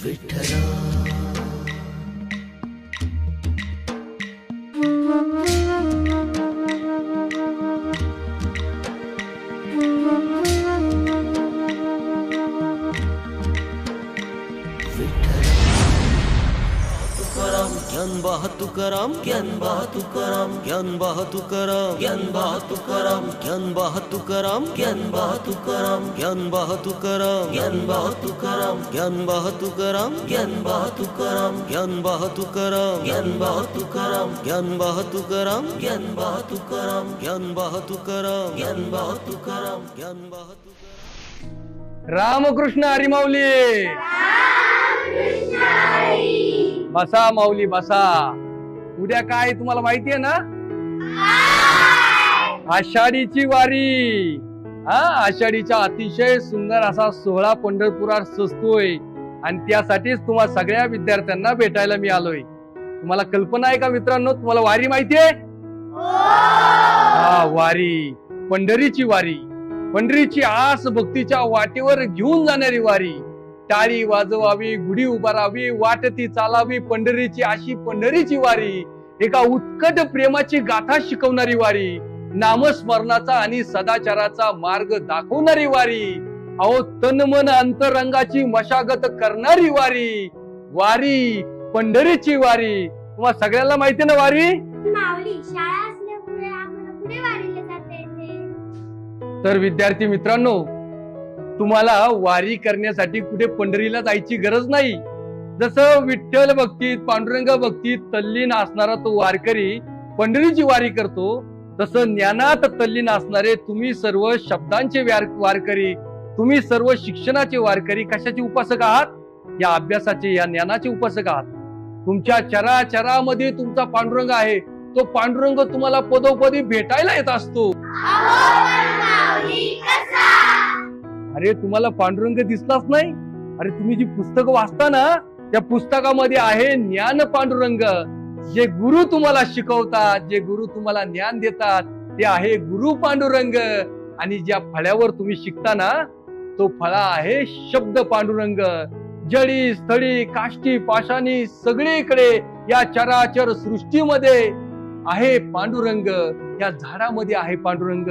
विठ्ठला ज्ञानबाह तुकाराम ज्ञानबाह तुकाराम ज्ञानबाह तुकाराम ज्ञानबाह तुकाराम ज्ञानबाह तुकाराम ज्ञानबाह तुकाराम ज्ञानबाह तुकाराम ज्ञानबाह तुकाराम ज्ञानबाह तुकाराम ज्ञानबाह तुकाराम ज्ञानबाह तुकाराम ज्ञानबाह तुकाराम ज्ञानबाह तुकाराम ज्ञानबाह तुकाराम ज्ञानबाह तुकाराम ज्ञानबाह तुकाराम ज्ञानबाह तुकाराम। रामकृष्ण हरी माऊली। बसा माऊली बसा। उद्या काय तुम्हाला माहिती आहे ना? आषाढीची वारी। आषाढीचा अतिशय सुंदर असा सोहळा पंढरपुरात सजतोय आणि त्यासाठीच तुम्हा सगळ्या विद्यार्थ्यांना भेटायला मी आलोय। तुम्हाला कल्पना आहे का मित्रांनो? तुम्हाला वारी माहिती आहे? वारी, पंढरीची वारी, पंढरीची आस भक्तीच्या वाटेवर घेऊन जाणारी वारी। टाळी वाजवावी, गुढी उभारावी, वाटती चालावी, पंढरीची अशी पंढरीची वारी। एका उत्कट प्रेमाची गाथा शिकवणारी वारी, नामस्मरणाचा आणि सदाचाराचा मार्ग दाखवणारी वारी। अहो तन मन अंतरंगाची मशागत करणारी वारी। वारी, पंढरीची वारी। तुम्हाला सगळ्यांना माहिती ना वारी? माऊली, शाळा असल्यामुळे आम्हाला पुढे वारीला जाता येते। तर विद्यार्थी मित्रांनो, तुम्हाला वारी करण्यासाठी कुठे पंढरीला जायची गरज नाही। जसं विठ्ठल भक्तीत, पांडुरंग भक्तीत तल्लीन असणारा तो वारकरी पंढरीची वारी करतो, तसं ज्ञानात तल्लीन असणारे तुम्ही सर्व शब्दांचे वारकरी, तुम्ही सर्व शिक्षणाचे वारकरी कशाचे उपासक आहात? या अभ्यासाचे, या ज्ञानाचे उपासक आहात। तुमच्या चराचरामध्ये तुमचा पांडुरंग आहे। तो पांडुरंग तुम्हाला पदोपदी भेटायला येत असतो। अरे तुम्हाला पांडुरंग दिसलाच नाही? अरे तुम्ही जी पुस्तक वाचता ना, त्या पुस्तकामध्ये आहे ज्ञान पांडुरंग। जे गुरु तुम्हाला शिकवतात, जे गुरु तुम्हाला ज्ञान देतात, ते आहे गुरु पांडुरंग। आणि ज्या फळ्यावर तुम्ही शिकता ना, तो फळा आहे शब्द पांडुरंग। जडी स्थळी काष्टी पाषाणी सगळीकडे या चराचर सृष्टीमध्ये आहे पांडुरंग। या झाडामध्ये आहे पांडुरंग,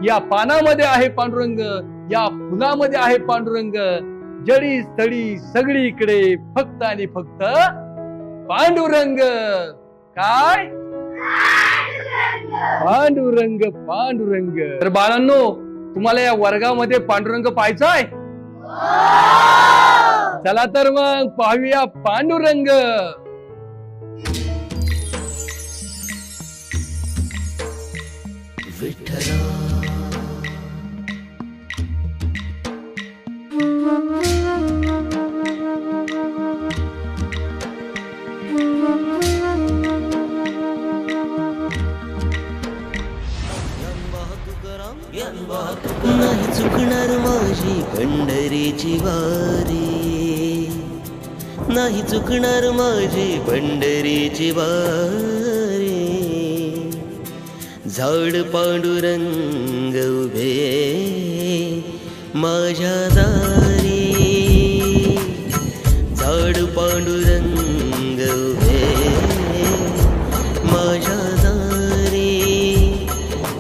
या पानामध्ये आहे पांडुरंग, या फुलामध्ये आहे पांडुरंग। जडी स्थळी सगळीकडे फक्त आणि फक्त पांडुरंग। काय? पांडुरंग, पांडुरंग। तर बाळांनो, तुम्हाला या वर्गामध्ये पांडुरंग पाहायचाय? चला तर मग पाहूया पांडुरंग। विठ्ठला नाही चुकणार माझी पंढरीची वारी, नाही चुकणार माझी पंढरीची वारी। झाड पांडुरंग उभे माझ्या दारी, झाड पांडुरंग उभे माझ्या दारी।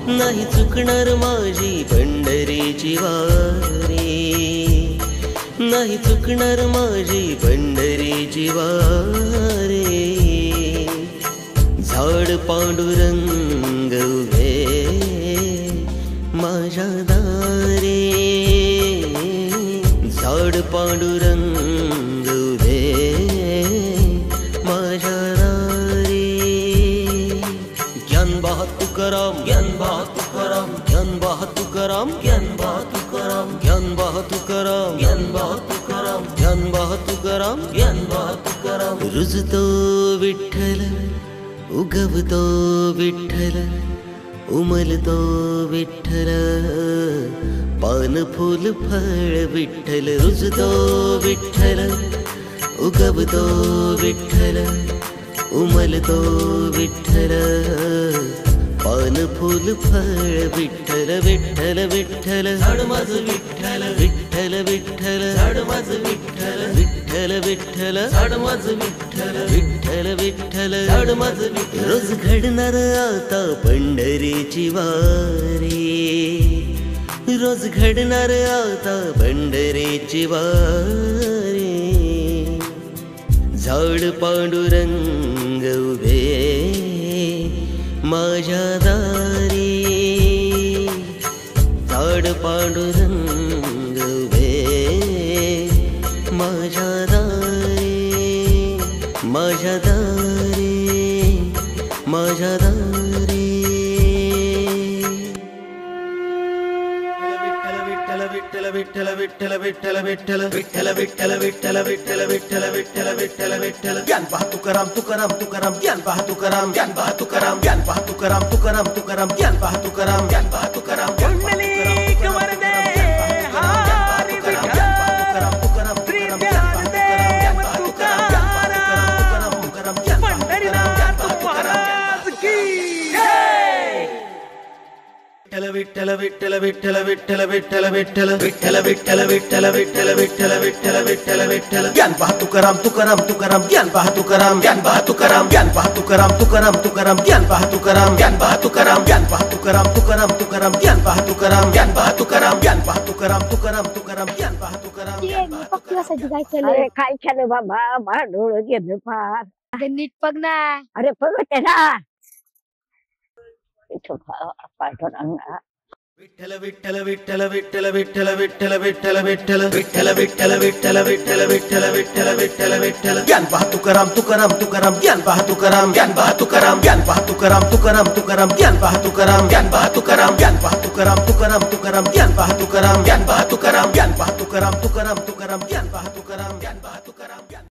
नाही चुकणार माझी पंढरीची वारी, नाही चुकणार माझी पंढरीची वारी। झाड पांडुरंग उभे माझ्या दारी, झाड पांडुरंग उभे माझ्या दारी। ज्ञानबाह तुकाराम ज्ञानबाह तुकाराम ज्ञानबाह तुकाराम ज्ञानबाह तुकाराम ज्ञानबाह तुकाराम ज्ञानबाह तुकाराम ज्ञानबाह तुकाराम ज्ञानबाह तुकाराम। रुजतो विठ्ठल, उगवतो विठ्ठल, उमलतो विठ्ठल, पान फूल फळ विठ्ठल। रुजतो विठ्ठल, उगवतो विठ्ठल, उमलतो विठ्ठल, पान फूल फळ विठ्ठल। विठ्ठल विठ्ठल झाड माझं विठ्ठल, विठ्ठल विठ्ठल झाड माझं विठ्ठल, विठ्ठल विठ्ठल विठ्ठल झाड माझ विठ्ठल विठ्ठल विठ्ठल झाड माझ विठ्ठल रोज घडणार आता पंढरीची वारी रोज घडणार आता पंढरीची वारी झाड पांडुरंग उभे माझ्या दारी झाड पांडुरंग उभे माझ्या दारी माझ्या दारी माझ्या दारी विठ्ठल विठ्ठल विठ्ठल विठ्ठल विठ्ठल विठ्ठल विठ्ठल विठ्ठल विठ्ठल विठ्ठल विठ्ठल विठ्ठल विठ्ठल ज्ञान पहा तुकाराम तुकाराम तुकाराम ज्ञान पहा तुकाराम ज्ञान पहा तुकाराम ज्ञान पहा तुकाराम तुकाराम तुकाराम ज्ञान पहा तुकाराम ज्ञान पहा तुकाराम पुंडलिक वरदे हरी विठ्ठल श्री ज्ञानदेव तुकाराम पंढरीनाथ महाराज की विठ्ठल विठ्ठल विठ्ठल विठ्ठल विठ्ठल विठ्ठल विठ्ठल विठ्ठल विठ्ठल विठ्ठल विठ्ठल विठ्ठल विठ्ठल विठ्ठल ज्ञान पहा तुकाराम तुकाराम तुकाराम ज्ञान पहा तुकाराम ज्ञान पहा तुकाराम ज्ञान पहा तुकाराम तुकाराम तुकाराम ज्ञान पहा तुकाराम ज्ञान पहा तुकाराम ज्ञान पहा तुकाराम तुकाराम तुकाराम ज्ञान पहा तुकाराम ज्ञान पहा तुकाराम ज्ञान पहा तुकाराम तुकाराम तुकाराम ज्ञान पहा तुकाराम पक्कीवासाठी काय चाललंय अरे काय केलं बाबा मला डोळं गेलं फार अगं नीट बघ ना अरे बघते ना इथं पाठवणार विठ्ठल विठ्ठल विठ्ठल विठ्ठल विठ्ठल विठ्ठल विठ्ठल विठ्ठल विठ्ठल विठ्ठल विठ्ठल विठ्ठल विठ्ठल विठ्ठल विठ्ठल विठ्ठल ज्ञान पहा तुकाराम तुकाराम तुकाराम ज्ञान पहा तुकाराम ज्ञान पहा तुकाराम ज्ञान पहा तुकाराम तुकाराम तुकाराम ज्ञान पहा तुकाराम ज्ञान पहा तुकाराम ज्ञान पहा तुकाराम तुकाराम तुकाराम ज्ञान पहा तुकाराम ज्ञान पहा तुकाराम ज्ञान पहा तुकाराम तुकाराम तुकाराम ज्ञान